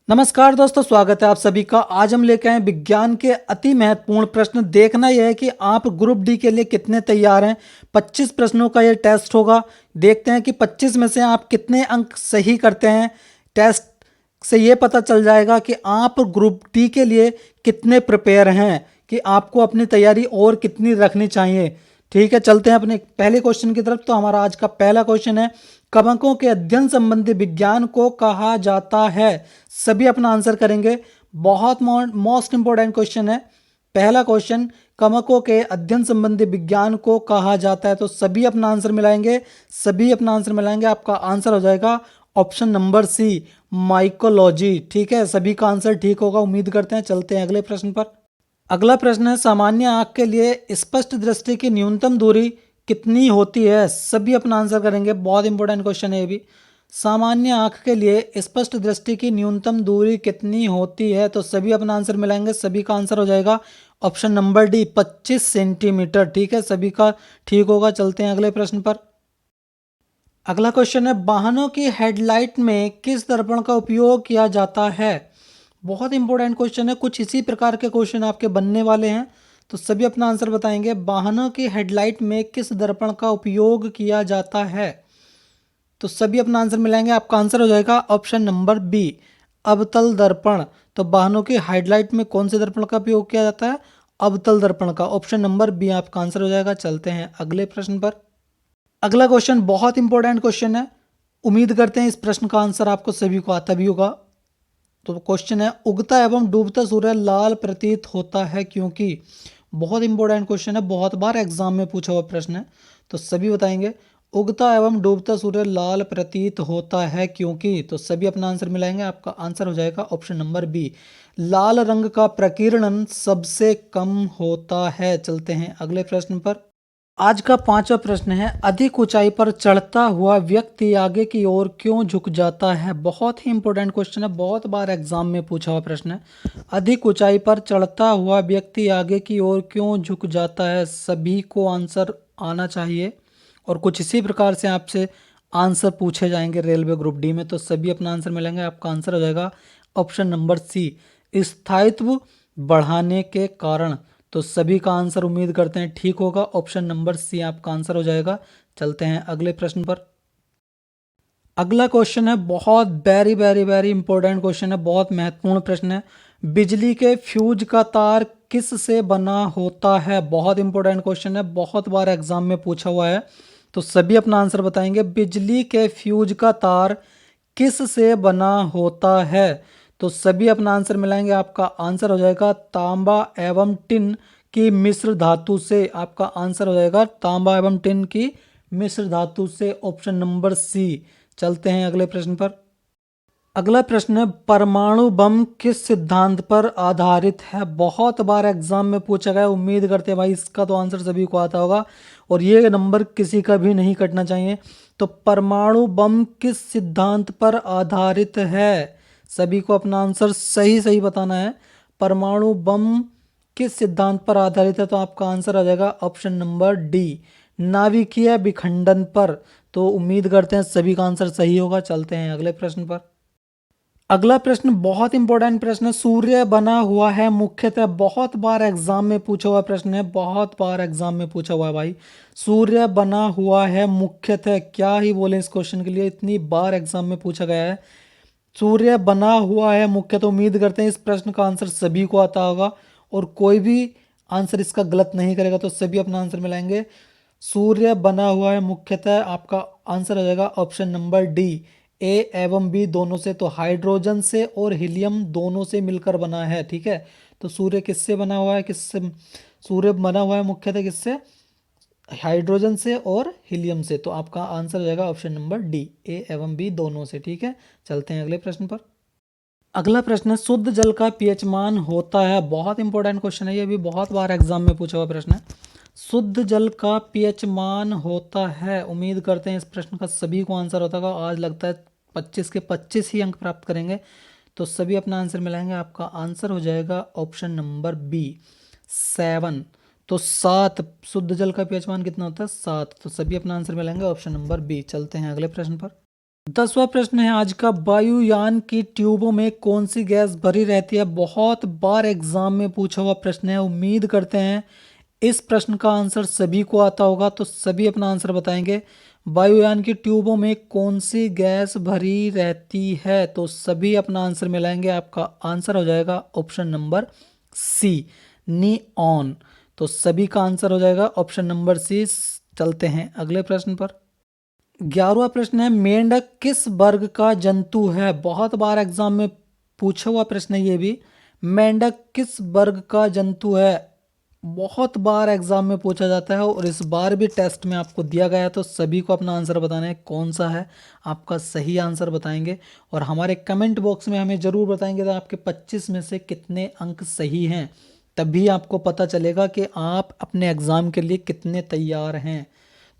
नमस्कार दोस्तों, स्वागत है आप सभी का। आज हम लेके आए विज्ञान के अति महत्वपूर्ण प्रश्न। देखना यह है कि आप ग्रुप डी के लिए कितने तैयार हैं। 25 प्रश्नों का यह टेस्ट होगा। देखते हैं कि 25 में से आप कितने अंक सही करते हैं। टेस्ट से ये पता चल जाएगा कि आप ग्रुप डी के लिए कितने प्रिपेयर हैं, कि आपको अपनी तैयारी और कितनी रखनी चाहिए। ठीक है, चलते हैं अपने पहले क्वेश्चन की तरफ। तो हमारा आज का पहला क्वेश्चन है, कवकों के अध्ययन संबंधी विज्ञान को कहा जाता है। सभी अपना आंसर करेंगे। बहुत मोस्ट इंपोर्टेंट क्वेश्चन है पहला क्वेश्चन, कवकों के अध्ययन संबंधी विज्ञान को कहा जाता है। तो सभी अपना आंसर मिलाएंगे, सभी अपना आंसर मिलाएंगे। आपका आंसर हो जाएगा ऑप्शन नंबर सी, माइकोलॉजी। ठीक है, सभी का आंसर ठीक होगा, उम्मीद करते हैं। चलते हैं अगले प्रश्न पर। अगला प्रश्न है, सामान्य आंख के लिए स्पष्ट दृष्टि की न्यूनतम दूरी कितनी होती है। सभी अपना आंसर करेंगे। बहुत इंपॉर्टेंट क्वेश्चन है ये भी। सामान्य आंख के लिए स्पष्ट दृष्टि की न्यूनतम दूरी कितनी होती है। तो सभी अपना आंसर मिलाएंगे। सभी का आंसर हो जाएगा ऑप्शन नंबर डी, 25 सेंटीमीटर। ठीक है, सभी का ठीक होगा। चलते हैं अगले प्रश्न पर। अगला क्वेश्चन है, वाहनों की हेडलाइट में किस दर्पण का उपयोग किया जाता है। बहुत इंपॉर्टेंट क्वेश्चन है। कुछ इसी प्रकार के क्वेश्चन आपके बनने वाले हैं। तो सभी अपना आंसर बताएंगे। वाहनों की हेडलाइट में किस दर्पण का उपयोग किया जाता है। तो सभी अपना आंसर मिलाएंगे। आपका आंसर हो जाएगा ऑप्शन नंबर बी, अवतल दर्पण। तो वाहनों की हेडलाइट में कौन से दर्पण का उपयोग किया जाता है, अवतल दर्पण का। ऑप्शन नंबर बी आपका आंसर हो जाएगा। चलते हैं अगले प्रश्न पर। अगला क्वेश्चन बहुत इंपॉर्टेंट क्वेश्चन है। उम्मीद करते हैं इस प्रश्न का आंसर आपको सभी को आता भी होगा। तो क्वेश्चन है, उगता एवं डूबता सूर्य लाल प्रतीत होता है क्योंकि। बहुत इंपॉर्टेंट क्वेश्चन है, बहुत बार एग्जाम में पूछा हुआ प्रश्न है। तो सभी बताएंगे। उगता एवं डूबता सूर्य लाल प्रतीत होता है क्योंकि। तो सभी अपना आंसर मिलाएंगे। आपका आंसर हो जाएगा ऑप्शन नंबर बी, लाल रंग का प्रकीर्णन सबसे कम होता है। चलते हैं अगले प्रश्न पर। आज का पांचवा प्रश्न है, अधिक ऊंचाई पर चढ़ता हुआ व्यक्ति आगे की ओर क्यों झुक जाता है। बहुत ही इंपॉर्टेंट क्वेश्चन है, बहुत बार एग्जाम में पूछा हुआ प्रश्न है। अधिक ऊंचाई पर चढ़ता हुआ व्यक्ति आगे की ओर क्यों झुक जाता है। सभी को आंसर आना चाहिए और कुछ इसी प्रकार से आपसे आंसर पूछे जाएंगे रेलवे ग्रुप डी में। तो सभी अपना आंसर मिलेंगे। आपका आंसर हो जाएगा ऑप्शन नंबर सी, स्थायित्व बढ़ाने के कारण। तो सभी का आंसर उम्मीद करते हैं ठीक होगा। ऑप्शन नंबर सी आपका आंसर हो जाएगा। चलते हैं अगले प्रश्न पर। अगला क्वेश्चन है, बहुत very very very important question है, बहुत महत्वपूर्ण प्रश्न है। बिजली के फ्यूज का तार किस से बना होता है। बहुत इंपॉर्टेंट क्वेश्चन है, बहुत बार एग्जाम में पूछा हुआ है। तो सभी अपना आंसर बताएंगे। बिजली के फ्यूज का तार किस से बना होता है। तो सभी अपना आंसर मिलाएंगे। आपका आंसर हो जाएगा तांबा एवं टिन की मिश्र धातु से। आपका आंसर हो जाएगा तांबा एवं टिन की मिश्र धातु से। Option number C. चलते हैं अगले प्रश्न पर। अगला प्रश्न है, परमाणु बम किस सिद्धांत पर आधारित है। बहुत बार एग्जाम में पूछा गया। उम्मीद करते हैं भाई इसका तो आंसर सभी को आता होगा और ये नंबर किसी का भी नहीं कटना चाहिए। तो परमाणु बम किस सिद्धांत पर आधारित है। सभी को अपना आंसर सही सही बताना है। परमाणु बम किस सिद्धांत पर आधारित है। तो आपका आंसर आ जाएगा ऑप्शन नंबर डी, नाभिकीय विखंडन पर। तो उम्मीद करते हैं सभी का आंसर सही होगा। चलते हैं अगले प्रश्न पर। अगला प्रश्न बहुत इंपॉर्टेंट प्रश्न है। सूर्य बना हुआ है मुख्यतः, बहुत बार एग्जाम में पूछा हुआ प्रश्न है, बहुत बार एग्जाम में पूछा हुआ है भाई। सूर्य बना हुआ है मुख्यतः, क्या ही बोले इस क्वेश्चन के लिए, इतनी बार एग्जाम में पूछा गया है। सूर्य बना हुआ है मुख्यतः। उम्मीद करते हैं इस प्रश्न का आंसर सभी को आता होगा और कोई भी आंसर इसका गलत नहीं करेगा। तो सभी अपना आंसर मिलाएंगे। सूर्य बना हुआ है मुख्यतः। आपका आंसर हो जाएगा ऑप्शन नंबर डी, ए एवं बी दोनों से। तो हाइड्रोजन से और हीलियम दोनों से मिलकर बना है। ठीक है, तो सूर्य किससे बना हुआ है, किससे सूर्य बना हुआ है मुख्यतः, किससे, हाइड्रोजन से और हीलियम से। तो आपका आंसर हो जाएगा ऑप्शन नंबर डी, ए एवं बी दोनों से। ठीक है, चलते हैं अगले प्रश्न पर। अगला प्रश्न है, शुद्ध जल का पीएच मान होता है। बहुत इंपॉर्टेंट क्वेश्चन है, ये भी बहुत बार एग्जाम में पूछा हुआ प्रश्न है। शुद्ध जल का पीएच मान होता है। उम्मीद करते हैं इस प्रश्न का सभी को आंसर होता होगा। आज लगता है 25 के 25 ही अंक प्राप्त करेंगे। तो सभी अपना आंसर मिलाएंगे। आपका आंसर हो जाएगा ऑप्शन नंबर बी, 7। तो 7 शुद्ध जल का पीएच मान कितना होता है, 7। तो सभी अपना आंसर मिलाएंगे ऑप्शन नंबर बी। चलते हैं अगले प्रश्न पर। 10वां प्रश्न है आज का, वायुयान की ट्यूबों में कौन सी गैस भरी रहती है? बहुत बार एग्जाम में पूछा हुआ प्रश्न है। उम्मीद करते हैं इस प्रश्न का आंसर सभी को आता होगा, तो सभी अपना आंसर बताएंगे। वायुयान की ट्यूबों में कौन सी गैस भरी रहती है? तो सभी अपना आंसर मिलाएंगे। आपका आंसर हो जाएगा ऑप्शन नंबर सी, निऑन। तो सभी का आंसर हो जाएगा ऑप्शन नंबर सी। चलते हैं अगले प्रश्न पर। 11वां प्रश्न है, मेंढक किस वर्ग का जंतु है? बहुत बार एग्जाम में पूछा हुआ प्रश्न है ये भी। मेंढक किस वर्ग का जंतु है? बहुत बार एग्जाम में पूछा जाता है और इस बार भी टेस्ट में आपको दिया गया है, तो सभी को अपना आंसर बताना है कौन सा है। आपका सही आंसर बताएंगे और हमारे कमेंट बॉक्स में हमें जरूर बताएंगे तो आपके 25 में से कितने अंक सही हैं। तभी आपको पता चलेगा कि आप अपने एग्जाम के लिए कितने तैयार हैं।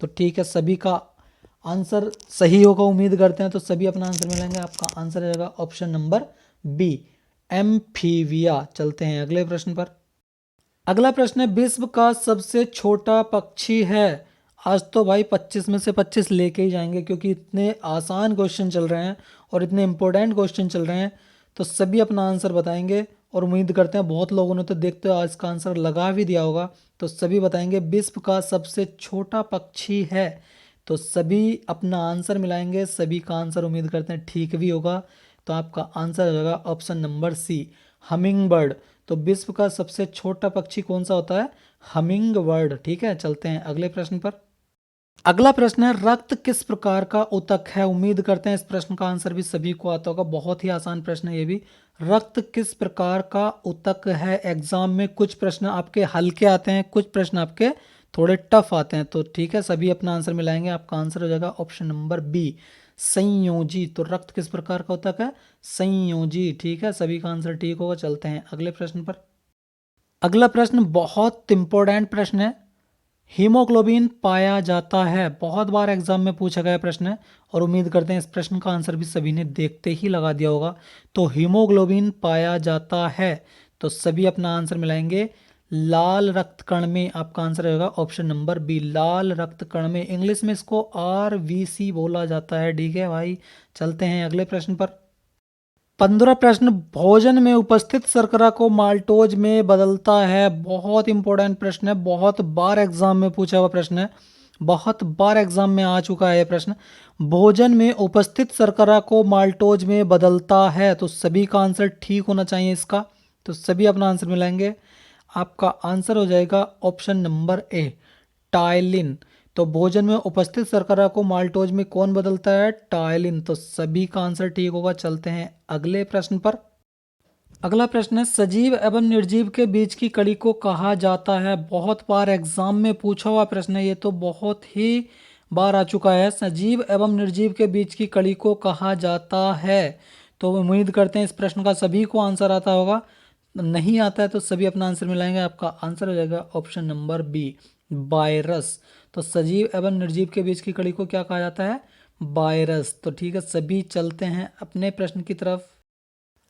तो ठीक है, सभी का आंसर सही होगा उम्मीद करते हैं, तो सभी अपना आंसर मिलेंगे। आपका आंसर रहेगा ऑप्शन नंबर बी, एम्फीबिया। चलते हैं अगले प्रश्न पर। अगला प्रश्न है, विश्व का सबसे छोटा पक्षी है? आज तो भाई 25 में से 25 लेके ही जाएंगे, क्योंकि इतने आसान क्वेश्चन चल रहे हैं और इतने इंपॉर्टेंट क्वेश्चन चल रहे हैं, तो सभी अपना आंसर बताएंगे। और उम्मीद करते हैं बहुत लोगों ने तो देखते हो आज का आंसर लगा भी दिया होगा, तो सभी बताएंगे विश्व का सबसे छोटा पक्षी है। तो सभी अपना आंसर मिलाएंगे, सभी का आंसर उम्मीद करते हैं ठीक भी होगा। तो आपका आंसर हो जाएगा option number C, hummingbird. तो विश्व का सबसे छोटा पक्षी कौन सा होता है? Humming bird. ठीक है, चलते हैं अगले प्रश्न पर। अगला प्रश्न है, रक्त किस प्रकार का ऊतक है? उम्मीद करते हैं इस प्रश्न का आंसर भी सभी को आता होगा, बहुत ही आसान प्रश्न है ये भी। रक्त किस प्रकार का ऊतक है? एग्जाम में कुछ प्रश्न आपके हल्के आते हैं, कुछ प्रश्न आपके थोड़े टफ आते हैं, तो ठीक है सभी अपना आंसर मिलाएंगे। आपका आंसर हो जाएगा ऑप्शन नंबर बी, संयोजी। तो रक्त किस प्रकार का ऊतक है? संयोजी। ठीक है, सभी का आंसर ठीक होगा। चलते हैं अगले प्रश्न पर। अगला प्रश्न बहुत इंपॉर्टेंट प्रश्न है, हीमोग्लोबिन पाया जाता है? बहुत बार एग्जाम में पूछा गया प्रश्न है और उम्मीद करते हैं इस प्रश्न का आंसर भी सभी ने देखते ही लगा दिया होगा। तो हीमोग्लोबिन पाया जाता है, तो सभी अपना आंसर मिलाएंगे लाल रक्त कण में। आपका आंसर रहेगा ऑप्शन नंबर बी, लाल रक्त कण में। इंग्लिश में इसको RBC बोला जाता है। ठीक है भाई, चलते हैं अगले प्रश्न पर। 15 प्रश्न, भोजन में उपस्थित शर्करा को माल्टोज में बदलता है? बहुत इंपॉर्टेंट प्रश्न है, बहुत बार एग्जाम में पूछा हुआ प्रश्न है, बहुत बार एग्जाम में आ चुका है यह प्रश्न। भोजन में उपस्थित शर्करा को माल्टोज में बदलता है, तो सभी का आंसर ठीक होना चाहिए इसका, तो सभी अपना आंसर मिलाएंगे। आपका आंसर हो जाएगा ऑप्शन नंबर ए, टायलिन। तो भोजन में उपस्थित शर्करा को माल्टोज में कौन बदलता है? टायलिन। तो सभी का आंसर ठीक होगा। चलते हैं अगले प्रश्न पर। अगला प्रश्न है, सजीव एवं निर्जीव के बीच की कड़ी को कहा जाता है? बहुत बार एग्जाम में पूछा हुआ प्रश्न है ये, तो बहुत ही बार आ चुका है। सजीव एवं निर्जीव के बीच की कड़ी को कहा जाता है, तो उम्मीद करते हैं इस प्रश्न का सभी को आंसर आता होगा। नहीं आता है तो सभी अपना आंसर मिलाएंगे। आपका आंसर हो जाएगा ऑप्शन नंबर बी, वायरस। तो सजीव एवं निर्जीव के बीच की कड़ी को क्या कहा जाता है? वायरस। तो ठीक है, सभी चलते हैं अपने प्रश्न की तरफ।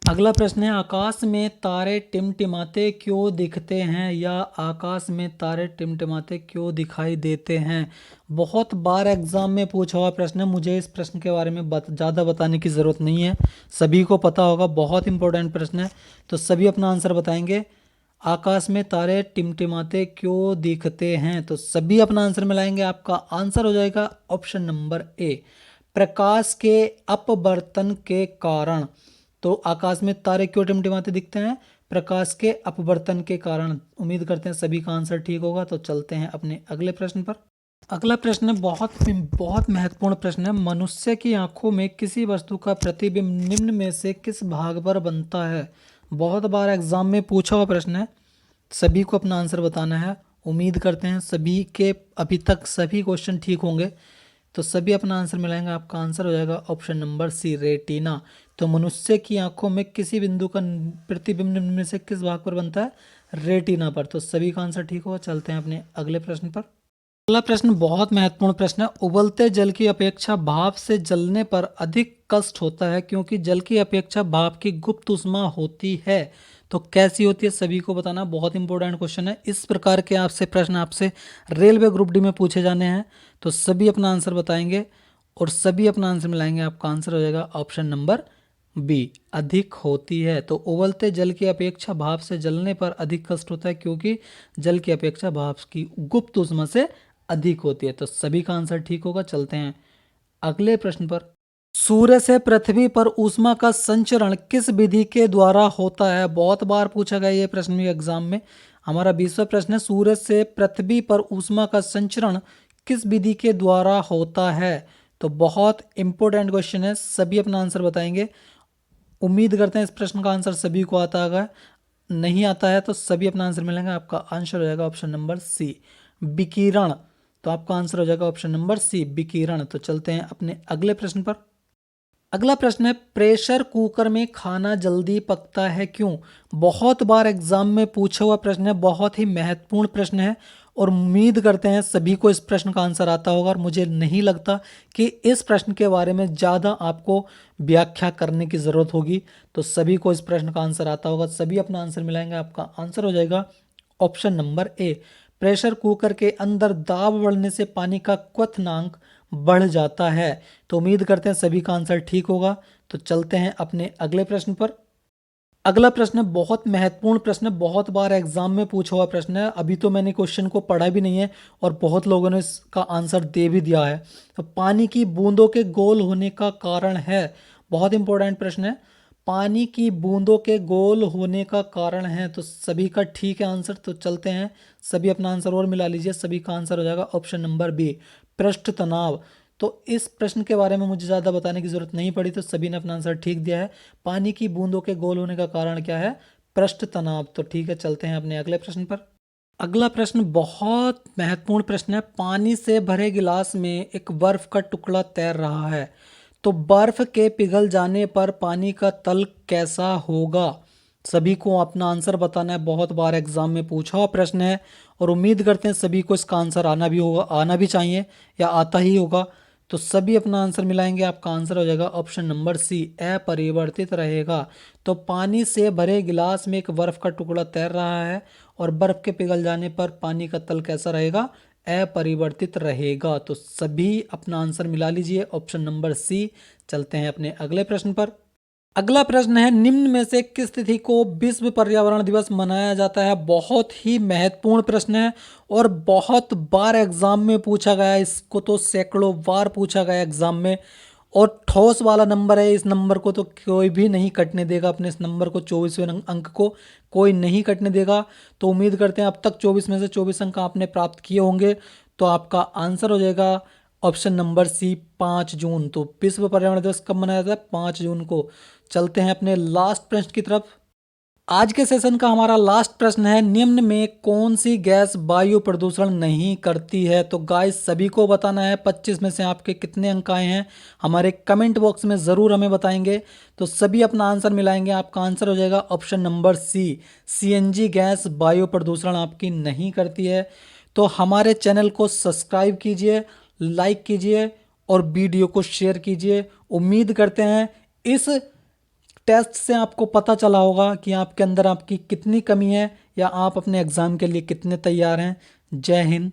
अगला प्रश्न है, आकाश में तारे टिमटिमाते क्यों दिखते हैं? या आकाश में तारे टिमटिमाते क्यों दिखाई देते हैं? बहुत बार एग्जाम में पूछा हुआ प्रश्न है, मुझे इस प्रश्न के बारे में ज़्यादा बताने की ज़रूरत नहीं है, सभी को पता होगा, बहुत इंपॉर्टेंट प्रश्न है। तो सभी अपना आंसर बताएंगे, आकाश में तारे टिमटिमाते क्यों दिखते हैं? तो सभी अपना आंसर मिलाएंगे। आपका आंसर हो जाएगा ऑप्शन नंबर ए, प्रकाश के अपवर्तन के कारण। तो आकाश में तारे क्यों टिमटिमाते दिखते हैं? प्रकाश के अपवर्तन के कारण। उम्मीद करते हैं सभी का आंसर ठीक होगा। तो चलते हैं अपने अगले प्रश्न पर। अगला प्रश्न बहुत बहुत महत्वपूर्ण प्रश्न है, मनुष्य की आंखों में किसी वस्तु का प्रतिबिंब निम्न में से किस भाग पर बनता है? बहुत बार एग्जाम में पूछा हुआ प्रश्न है, सभी को अपना आंसर बताना है। उम्मीद करते हैं सभी के अभी तक सभी क्वेश्चन ठीक होंगे, तो सभी अपना आंसर मिलाएंगे। आपका आंसर हो जाएगा ऑप्शन नंबर सी, रेटिना। तो मनुष्य की आंखों में किसी बिंदु का प्रतिबिंब निम्न में से किस भाग पर बनता है? रेटिना पर। तो सभी का आंसर ठीक होगा। चलते हैं अपने अगले प्रश्न पर। अगला प्रश्न बहुत महत्वपूर्ण प्रश्न है, उबलते जल की अपेक्षा भाप से जलने पर अधिक कष्ट होता है क्योंकि जल की अपेक्षा भाप की गुप्त ऊष्मा होती है। तो कैसी होती है सभी को बताना, बहुत इंपॉर्टेंट क्वेश्चन है। इस प्रकार के आपसे प्रश्न आपसे रेलवे ग्रुप डी में पूछे जाने हैं, तो सभी अपना आंसर बताएंगे। और सभी अपना आंसर मिलाएंगे, आपका आंसर हो जाएगा ऑप्शन नंबर बी, अधिक होती है। तो उबलते जल की अपेक्षा भाप से जलने पर अधिक कष्ट होता है, क्योंकि जल की अपेक्षा भाप की गुप्त ऊष्मा से अधिक होती है। तो सभी का आंसर ठीक होगा। चलते हैं अगले प्रश्न पर। सूर्य से पृथ्वी पर ऊष्मा का संचरण किस विधि के द्वारा होता है? बहुत बार पूछा गया ये प्रश्न भी एग्जाम में। हमारा 20वां प्रश्न है, सूर्य से पृथ्वी पर ऊष्मा का संचरण किस विधि के द्वारा होता है? तो बहुत इंपॉर्टेंट क्वेश्चन है, सभी अपना आंसर बताएंगे। उम्मीद करते हैं इस प्रश्न का आंसर सभी को आता होगा। नहीं आता है तो सभी अपना आंसर मिलेंगे। आपका आंसर हो जाएगा ऑप्शन नंबर सी, विकिरण। तो आपका आंसर हो जाएगा ऑप्शन नंबर सी, विकिरण। तो चलते हैं अपने अगले प्रश्न पर। अगला प्रश्न है, प्रेशर कुकर में खाना जल्दी पकता है क्यों? बहुत बार एग्जाम में पूछा हुआ प्रश्न है, बहुत ही महत्वपूर्ण प्रश्न है और उम्मीद करते हैं सभी को इस प्रश्न का आंसर आता होगा। और मुझे नहीं लगता कि इस प्रश्न के बारे में ज़्यादा आपको व्याख्या करने की ज़रूरत होगी। तो सभी को इस प्रश्न का आंसर आता होगा, सभी अपना आंसर मिलाएंगे। आपका आंसर हो जाएगा option number A, pressure cooker के अंदर दाब बढ़ने से पानी का क्वथनांक बढ़ जाता है। तो उम्मीद करते हैं सभी का आंसर ठीक होगा। तो चलते हैं अपने अगले प्रश्न पर। अगला प्रश्न है, बहुत महत्वपूर्ण प्रश्न है, बहुत बार एग्जाम में पूछा हुआ प्रश्न है। अभी तो मैंने क्वेश्चन को पढ़ा भी नहीं है और बहुत लोगों ने इसका आंसर दे भी दिया है। तो पानी की बूंदों के गोल होने का कारण है, बहुत इंपॉर्टेंट प्रश्न है। पानी की बूंदों के गोल होने का कारण है, तो सभी का ठीक है आंसर। तो चलते हैं, सभी अपना आंसर और मिला लीजिए। सभी का आंसर हो जाएगा ऑप्शन नंबर बी, पृष्ठ तनाव। तो इस प्रश्न के बारे में मुझे ज़्यादा बताने की ज़रूरत नहीं पड़ी, तो सभी ने अपना आंसर ठीक दिया है। पानी की बूंदों के गोल होने का कारण क्या है? पृष्ठ तनाव। तो ठीक है, चलते हैं अपने अगले प्रश्न पर। अगला प्रश्न बहुत महत्वपूर्ण प्रश्न है, पानी से भरे गिलास में एक बर्फ का टुकड़ा तैर रहा है, तो बर्फ के पिघल जाने पर पानी का तल कैसा होगा? सभी को अपना आंसर बताना है, बहुत बार एग्जाम में पूछा हुआ प्रश्न है और उम्मीद करते हैं सभी को इसका आंसर आना भी होगा, आना भी चाहिए या आता ही होगा। तो सभी अपना आंसर मिलाएंगे, आपका आंसर हो जाएगा ऑप्शन नंबर सी, अपरिवर्तित रहेगा। तो पानी से भरे गिलास में एक बर्फ का टुकड़ा तैर रहा है और बर्फ के पिघल जाने पर पानी का तल कैसा रहेगा? अपरिवर्तित रहेगा। तो सभी अपना आंसर मिला लीजिए, ऑप्शन नंबर सी। चलते हैं अपने अगले प्रश्न पर। अगला प्रश्न है, निम्न में से किस तिथि को विश्व पर्यावरण दिवस मनाया जाता है? बहुत ही महत्वपूर्ण प्रश्न है और बहुत बार एग्जाम में पूछा गया है, इसको तो सैकड़ों बार पूछा गया एग्जाम में। और ठोस वाला नंबर है, इस नंबर को तो कोई भी नहीं कटने देगा। अपने इस नंबर को 24वें अंक को कोई नहीं कटने देगा। तो उम्मीद करते हैं अब तक 24 में से 24 अंक आपने प्राप्त किए होंगे। तो आपका आंसर हो जाएगा ऑप्शन नंबर सी, 5 जून। तो विश्व पर्यावरण दिवस कब मनाया जाता है? 5 जून को। चलते हैं अपने लास्ट प्रश्न की तरफ। आज के सेशन का हमारा लास्ट प्रश्न है, निम्न में कौन सी गैस वायु प्रदूषण नहीं करती है? तो गाइस सभी को बताना है 25 में से आपके कितने अंक आए हैं, हमारे कमेंट बॉक्स में ज़रूर हमें बताएंगे। तो सभी अपना आंसर मिलाएंगे, आपका आंसर हो जाएगा option number C, CNG gas वायु प्रदूषण आपकी नहीं करती है। तो हमारे चैनल को सब्सक्राइब कीजिए, लाइक कीजिए और वीडियो को शेयर कीजिए। उम्मीद करते हैं इस टेस्ट से आपको पता चला होगा कि आपके अंदर आपकी कितनी कमी है या आप अपने एग्ज़ाम के लिए कितने तैयार हैं। जय हिंद।